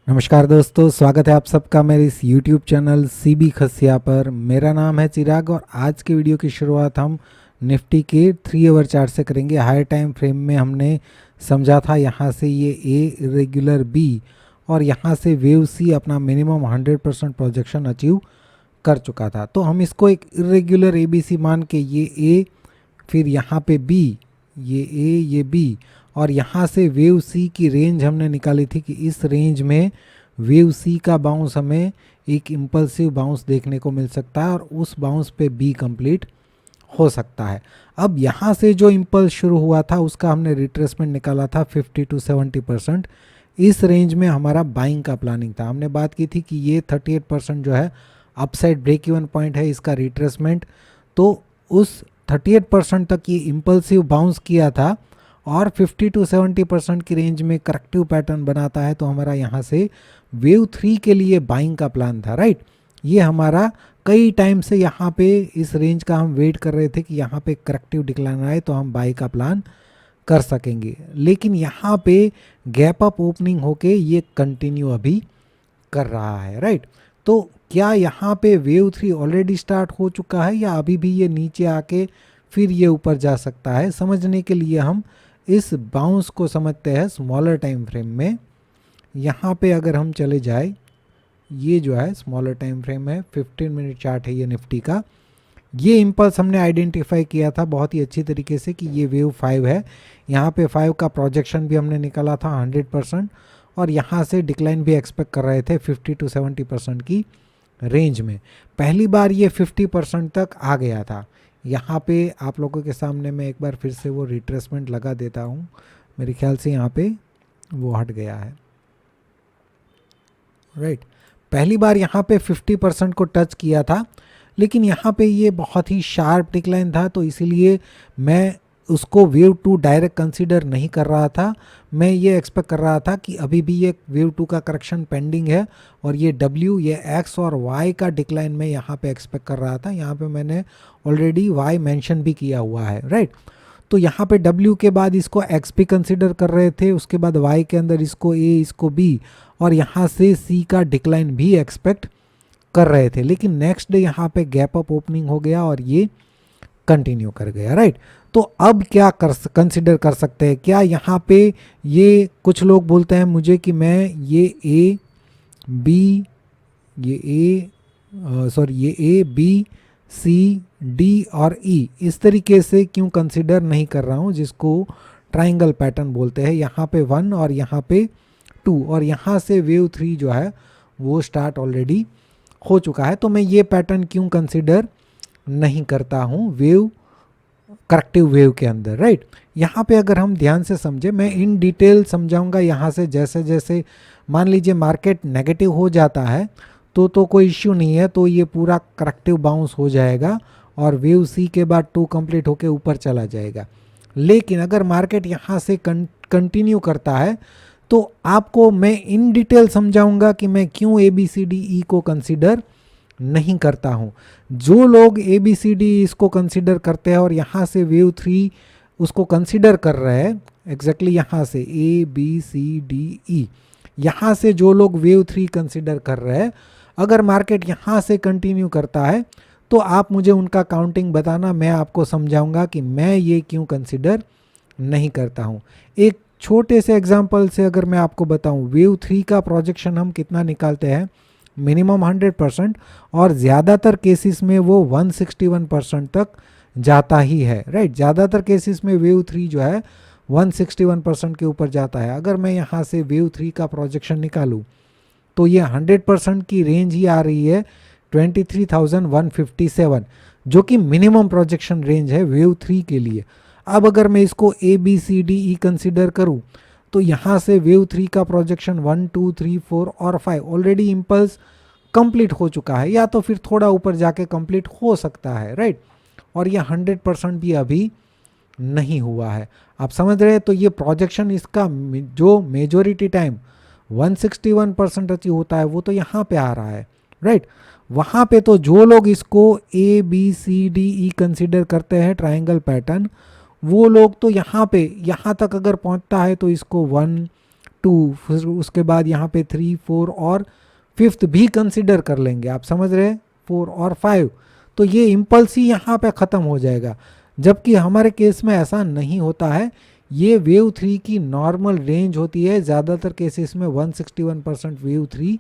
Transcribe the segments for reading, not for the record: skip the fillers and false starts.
नमस्कार दोस्तों, स्वागत है आप सबका मेरे इस YouTube चैनल सीबी खसिया पर। मेरा नाम है चिराग और आज के वीडियो की शुरुआत हम निफ्टी के 3 आवर चार्ट से करेंगे। हायर टाइम फ्रेम में हमने समझा था यहाँ से ये ए रेगुलर बी और यहाँ से वेव सी अपना मिनिमम 100% प्रोजेक्शन अचीव कर चुका था। तो हम इसको एक इरेगुलर ए बी सी मान के ये ए, फिर यहाँ पे बी, ये ए ये बी और यहाँ से वेव सी की रेंज हमने निकाली थी कि इस रेंज में वेव सी का बाउंस हमें एक इम्पल्सिव बाउंस देखने को मिल सकता है और उस बाउंस पे बी कंप्लीट हो सकता है। अब यहाँ से जो इम्पल्स शुरू हुआ था उसका हमने रिट्रेसमेंट निकाला था 50 to 70%। इस रेंज में हमारा बाइंग का प्लानिंग था। हमने बात की थी कि ये 38% जो है अपसाइड ब्रेक इवन पॉइंट है इसका रिट्रेसमेंट। तो उस 38% तक ये इम्पल्सिव बाउंस किया था और 50 to 70% की रेंज में करेक्टिव पैटर्न बनाता है। तो हमारा यहाँ से वेव 3 के लिए बाइंग का प्लान था, राइट। ये हमारा कई टाइम से यहाँ पे इस रेंज का हम वेट कर रहे थे कि यहाँ पे करेक्टिव डिक्लाइन आए तो हम बाई का प्लान कर सकेंगे, लेकिन यहाँ पे गैप अप ओपनिंग होके ये कंटिन्यू अभी कर रहा है, राइट। तो क्या यहाँ पे वेव 3 ऑलरेडी स्टार्ट हो चुका है या अभी भी ये नीचे आके फिर ये ऊपर जा सकता है? समझने के लिए हम इस बाउंस को समझते हैं स्मॉलर टाइम फ्रेम में। यहाँ पे अगर हम चले जाए, ये जो है स्मॉलर टाइम फ्रेम है, 15 मिनट चार्ट है ये निफ्टी का। ये इम्पल्स हमने आइडेंटिफाई किया था बहुत ही अच्छी तरीके से कि ये वेव 5 है। यहाँ पे 5 का प्रोजेक्शन भी हमने निकाला था 100% और यहाँ से डिक्लाइन भी एक्सपेक्ट कर रहे थे 50 to 70% की रेंज में। पहली बार ये 50% तक आ गया था। यहाँ पे आप लोगों के सामने मैं एक बार फिर से वो रिट्रेसमेंट लगा देता हूँ। मेरे ख्याल से यहाँ पे वो हट गया है, राइट। पहली बार यहाँ पे 50% को टच किया था, लेकिन यहाँ पे ये बहुत ही शार्प डिक्लाइन था, तो इसीलिए मैं उसको वेव 2 डायरेक्ट कंसीडर नहीं कर रहा था। मैं ये एक्सपेक्ट कर रहा था कि अभी भी ये वेव 2 का करेक्शन पेंडिंग है और ये W, ये X और Y का डिक्लाइन मैं यहाँ पे एक्सपेक्ट कर रहा था। यहाँ पे मैंने ऑलरेडी Y मेंशन भी किया हुआ है, राइट। तो यहाँ पे W के बाद इसको X भी कंसिडर कर रहे थे, उसके बाद Y के अंदर इसको A, इसको B और यहाँ से C का डिक्लाइन भी एक्सपेक्ट कर रहे थे, लेकिन नेक्स्ट डे यहाँ पे गैप अप ओपनिंग हो गया और ये कंटिन्यू कर गया, राइट। तो अब क्या कंसिडर कर सकते हैं? क्या यहाँ पे ये कुछ लोग बोलते हैं मुझे कि मैं ये ए बी, ये ए बी सी डी और ई इस तरीके से क्यों कंसिडर नहीं कर रहा हूँ, जिसको ट्राइंगल पैटर्न बोलते हैं। यहाँ पे 1 और यहाँ पे 2 और यहाँ से वेव 3 जो है वो स्टार्ट ऑलरेडी हो चुका है। तो मैं ये पैटर्न क्यों कंसिडर नहीं करता हूँ वेव, करेक्टिव वेव के अंदर, राइट। यहाँ पे अगर हम ध्यान से समझे, मैं इन डिटेल समझाऊंगा यहाँ से। जैसे जैसे मान लीजिए मार्केट नेगेटिव हो जाता है तो कोई इश्यू नहीं है, तो ये पूरा करेक्टिव बाउंस हो जाएगा और वेव सी के बाद 2 कंप्लीट होके ऊपर चला जाएगा। लेकिन अगर मार्केट यहाँ से कंटिन्यू करता है तो आपको मैं इन डिटेल समझाऊंगा कि मैं क्यों ए बी सी डी ई को कंसिडर नहीं करता हूँ। जो लोग ए बी सी डी इसको कंसिडर करते हैं और यहाँ से वेव 3 उसको कंसिडर कर रहे हैं, एग्जैक्टली यहाँ से ए बी सी डी ई, यहाँ से जो लोग वेव 3 कंसिडर कर रहे हैं, अगर मार्केट यहाँ से कंटिन्यू करता है तो आप मुझे उनका काउंटिंग बताना, मैं आपको समझाऊंगा कि मैं ये क्यों कंसिडर नहीं करता हूँ। एक छोटे से एग्जांपल से अगर मैं आपको बताऊं, वेव 3 का प्रोजेक्शन हम कितना निकालते हैं? मिनिमम 100% और ज़्यादातर केसेस में वो 161% तक जाता ही है, राइट। ज़्यादातर केसेस में वेव 3 जो है 161% के ऊपर जाता है। अगर मैं यहाँ से वेव 3 का प्रोजेक्शन निकालूँ तो ये 100% की रेंज ही आ रही है 23,157, जो कि मिनिमम प्रोजेक्शन रेंज है वेव 3 के लिए। अब अगर मैं इसको A B C D E consider करूं तो यहाँ से वेव 3 का प्रोजेक्शन 1 2 3 4 और 5 ऑलरेडी इम्पल्स कंप्लीट हो चुका है, या तो फिर थोड़ा ऊपर जाके कंप्लीट हो सकता है, राइट। और ये 100% भी अभी नहीं हुआ है, आप समझ रहे हैं। तो ये प्रोजेक्शन इसका जो मेजोरिटी टाइम 161% अचीव होता है वो तो यहाँ पे आ रहा है, राइट। वहाँ पे तो जो लोग इसको A B C D E consider करते हैं ट्राइंगल पैटर्न, वो लोग तो यहाँ पे यहाँ तक अगर पहुँचता है तो इसको 1 2, फिर उसके बाद यहाँ पे 3, 4 और 5th भी कंसिडर कर लेंगे, आप समझ रहे हैं, 4 और 5, तो ये इम्पल्स ही यहाँ पे ख़त्म हो जाएगा। जबकि हमारे केस में ऐसा नहीं होता है, ये वेव 3 की नॉर्मल रेंज होती है, ज़्यादातर केसेस में 161% वेव 3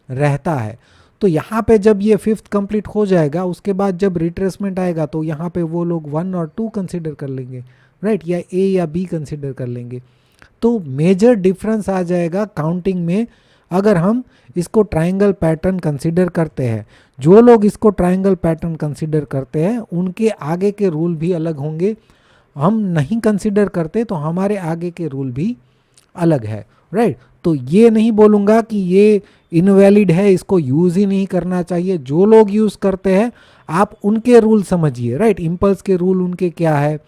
रहता है। तो यहाँ पे जब ये 5th कंप्लीट हो जाएगा, उसके बाद जब रिट्रेसमेंट आएगा तो यहाँ पे वो लोग 1 और 2 कंसिडर कर लेंगे, राइट, या ए या बी कंसिडर कर लेंगे। तो मेजर डिफरेंस आ जाएगा काउंटिंग में अगर हम इसको ट्रायंगल पैटर्न कंसिडर करते हैं। जो लोग इसको ट्रायंगल पैटर्न कंसिडर करते हैं उनके आगे के रूल भी अलग होंगे, हम नहीं कंसिडर करते तो हमारे आगे के रूल भी अलग है, राइट। तो ये नहीं बोलूँगा कि ये इनवैलिड है, इसको यूज़ ही नहीं करना चाहिए। जो लोग यूज़ करते हैं आप उनके रूल समझिए, राइट। इम्पल्स के रूल उनके क्या है,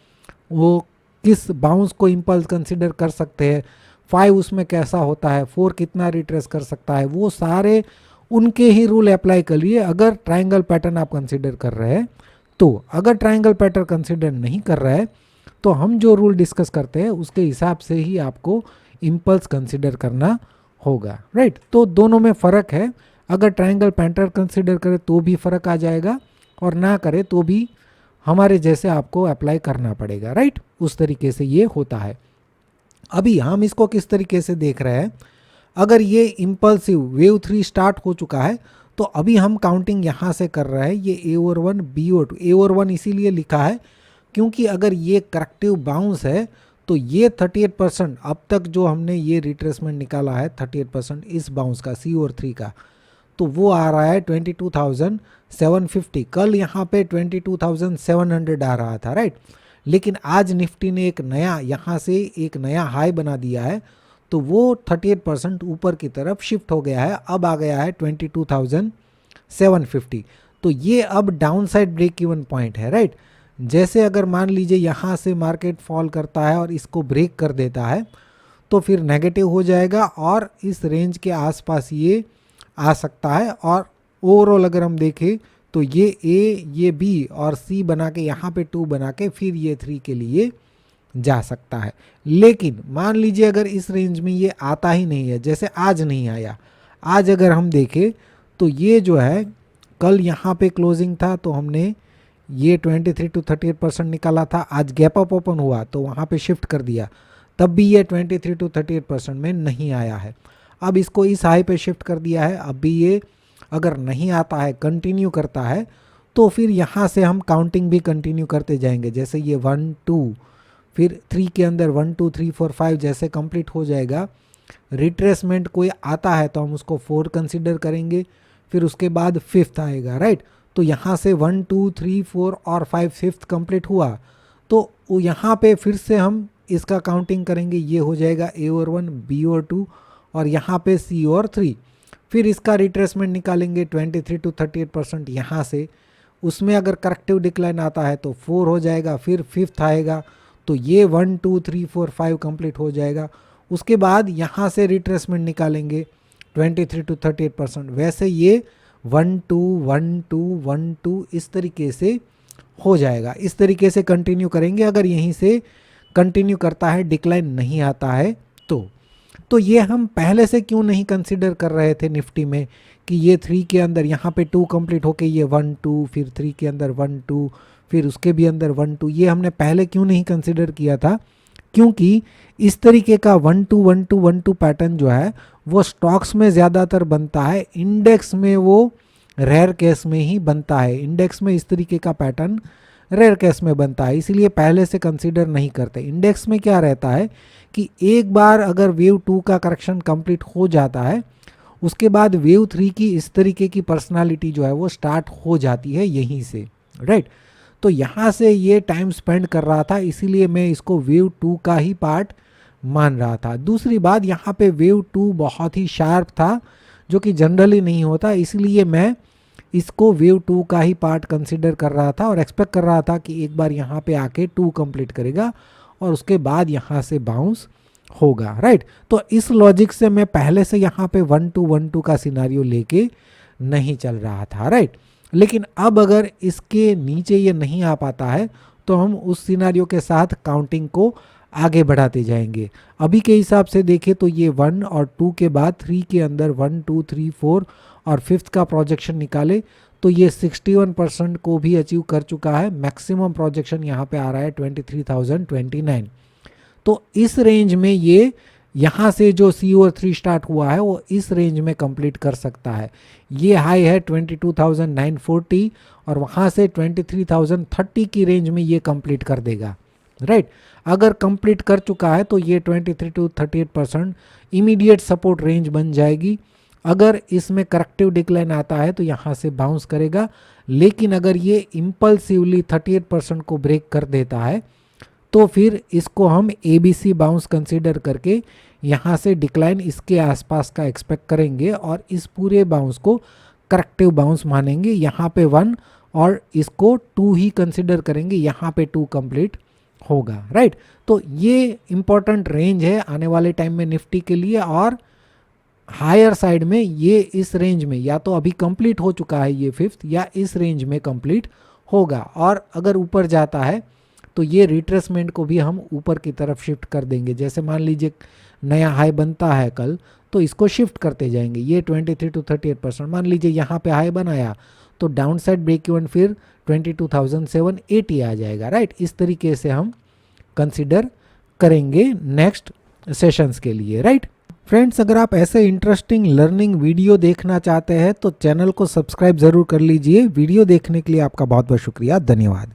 वो किस बाउंस को इम्पल्स कंसिडर कर सकते हैं, 5 उसमें कैसा होता है, 4 कितना रिट्रेस कर सकता है, वो सारे उनके ही रूल अप्लाई करिए अगर ट्रायंगल पैटर्न आप कंसिडर कर रहे हैं। तो अगर ट्रायंगल पैटर्न कंसिडर नहीं कर रहे हैं तो हम जो रूल डिस्कस करते हैं उसके हिसाब से ही आपको इम्पल्स कंसिडर करना होगा, राइट। तो दोनों में फ़र्क है, अगर ट्रायंगल पैटर्न कंसिडर करें तो भी फ़र्क आ जाएगा और ना करे तो भी हमारे जैसे आपको अप्लाई करना पड़ेगा, राइट। उस तरीके से ये होता है। अभी हम इसको किस तरीके से देख रहे हैं, अगर ये इम्पल्सिव वेव 3 स्टार्ट हो चुका है तो अभी हम काउंटिंग यहाँ से कर रहे हैं, ये ए और 1 बी और 2, ए और 1 इसीलिए लिखा है क्योंकि अगर ये करेक्टिव बाउंस है तो ये 38% अब तक जो हमने ये रिट्रेसमेंट निकाला है 38% इस बाउंस का सी और 3 का, तो वो आ रहा है 22,750। कल यहाँ पे 22,700 आ रहा था, राइट। लेकिन आज निफ्टी ने एक नया यहाँ से एक नया हाई बना दिया है तो वो 38% ऊपर की तरफ शिफ्ट हो गया है, अब आ गया है 22,750। तो ये अब down side break even point है, राइट। जैसे अगर मान लीजिए यहाँ से मार्केट फॉल करता है और इसको ब्रेक कर देता है तो फिर नेगेटिव हो जाएगा और इस रेंज के आसपास ये आ सकता है। और ओवरऑल अगर हम देखें तो ये ए, ये बी और सी बना के यहाँ पे 2 बना के फिर ये 3 के लिए जा सकता है। लेकिन मान लीजिए अगर इस रेंज में ये आता ही नहीं है, जैसे आज नहीं आया, आज अगर हम देखें तो ये जो है कल यहाँ पे क्लोजिंग था तो हमने ये 23 to 38% निकाला था, आज गैप अप ओपन हुआ तो वहाँ पे शिफ्ट कर दिया, तब भी ये 23 to 38% में नहीं आया है। अब इसको इस हाई पे शिफ्ट कर दिया है, अब भी ये अगर नहीं आता है, कंटिन्यू करता है तो फिर यहाँ से हम काउंटिंग भी कंटिन्यू करते जाएंगे। जैसे ये 1 2 फिर 3 के अंदर 1 2 3 4 5 जैसे कंप्लीट हो जाएगा, रिट्रेसमेंट कोई आता है तो हम उसको 4 कंसिडर करेंगे, फिर उसके बाद 5th आएगा, राइट। तो यहाँ से 1 2 3 4 और 5 5th कंप्लीट हुआ तो वो यहाँ पे फिर से हम इसका काउंटिंग करेंगे, ये हो जाएगा ए और 1 बी और 2 और यहाँ पे सी और 3। फिर इसका रिट्रेसमेंट निकालेंगे 23 to 38% यहाँ से, उसमें अगर करेक्टिव डिक्लाइन आता है तो 4 हो जाएगा, फिर 5th आएगा तो ये 1 2 3 4 5 कंप्लीट हो जाएगा। उसके बाद यहाँ से रिट्रेसमेंट निकालेंगे 23 to 38%, वैसे ये 1 2 1 2 1 2 इस तरीके से हो जाएगा। इस तरीके से कंटिन्यू करेंगे, अगर यहीं से कंटिन्यू करता है, डिक्लाइन नहीं आता है तो ये हम पहले से क्यों नहीं कंसिडर कर रहे थे निफ्टी में कि ये 3 के अंदर यहाँ पे 2 कंप्लीट होके ये 1 2 फिर 3 के अंदर 1 2 फिर उसके भी अंदर 1 2, ये हमने पहले क्यों नहीं कंसिडर किया था, क्योंकि इस तरीके का 1 2 1 2 1 2 पैटर्न जो है वो स्टॉक्स में ज़्यादातर बनता है, इंडेक्स में वो रेयर केस में ही बनता है। इंडेक्स में इस तरीके का पैटर्न रेयर केस में बनता है, इसीलिए पहले से कंसीडर नहीं करते। इंडेक्स में क्या रहता है कि एक बार अगर वेव 2 का करेक्शन कंप्लीट हो जाता है उसके बाद वेव 3 की इस तरीके की पर्सनालिटी जो है वो स्टार्ट हो जाती है यहीं से, राइट। तो यहाँ से ये टाइम स्पेंड कर रहा था, इसीलिए मैं इसको वेव 2 का ही पार्ट मान रहा था। दूसरी बात, यहाँ पे वेव 2 बहुत ही शार्प था जो कि जनरली नहीं होता, इसलिए मैं इसको वेव 2 का ही पार्ट कंसिडर कर रहा था और एक्सपेक्ट कर रहा था कि एक बार यहाँ पे आके 2 कंप्लीट करेगा और उसके बाद यहाँ से बाउंस होगा, राइट। तो इस लॉजिक से मैं पहले से यहाँ पे 1 2 1 2 का सिनारियो लेके नहीं चल रहा था, राइट। लेकिन अब अगर इसके नीचे ये नहीं आ पाता है तो हम उस सिनारियो के साथ काउंटिंग को आगे बढ़ाते जाएंगे। अभी के हिसाब से देखें तो ये 1 और 2 के बाद 3 के अंदर 1 2 3 4 और 5th का प्रोजेक्शन निकाले तो ये 61% को भी अचीव कर चुका है। मैक्सिमम प्रोजेक्शन यहाँ पे आ रहा है 23,029। तो इस रेंज में ये यहाँ से जो CO3 स्टार्ट हुआ है वो इस रेंज में कंप्लीट कर सकता है। ये हाई है 22,940 और वहाँ से 23,030 की रेंज में ये कंप्लीट कर देगा, राइट। अगर कंप्लीट कर चुका है तो ये 23 to 38% इमीडिएट सपोर्ट रेंज बन जाएगी। अगर इसमें करेक्टिव डिक्लाइन आता है तो यहाँ से बाउंस करेगा, लेकिन अगर ये इम्पल्सिवली 38% को ब्रेक कर देता है तो फिर इसको हम ABC बाउंस कंसीडर करके यहाँ से डिक्लाइन इसके आसपास का एक्सपेक्ट करेंगे और इस पूरे बाउंस को करेक्टिव बाउंस मानेंगे। यहाँ पे 1 और इसको 2 ही कंसीडर करेंगे, यहाँ पे 2 कंप्लीट होगा, राइट। तो ये इंपॉर्टेंट रेंज है आने वाले टाइम में निफ्टी के लिए। और हायर साइड में ये इस रेंज में या तो अभी कंप्लीट हो चुका है ये 5th या इस रेंज में कंप्लीट होगा। और अगर ऊपर जाता है तो ये रिट्रेसमेंट को भी हम ऊपर की तरफ शिफ्ट कर देंगे। जैसे मान लीजिए नया हाई बनता है कल तो इसको शिफ्ट करते जाएंगे। ये 23 to 38%, मान लीजिए यहाँ पे हाई बनाया तो डाउन साइड ब्रेक इवन फिर 22,780 आ जाएगा, राइट। इस तरीके से हम कंसिडर करेंगे नेक्स्ट सेशंस के लिए, राइट। फ्रेंड्स, अगर आप ऐसे इंटरेस्टिंग लर्निंग वीडियो देखना चाहते हैं तो चैनल को सब्सक्राइब ज़रूर कर लीजिए। वीडियो देखने के लिए आपका बहुत बहुत शुक्रिया, धन्यवाद।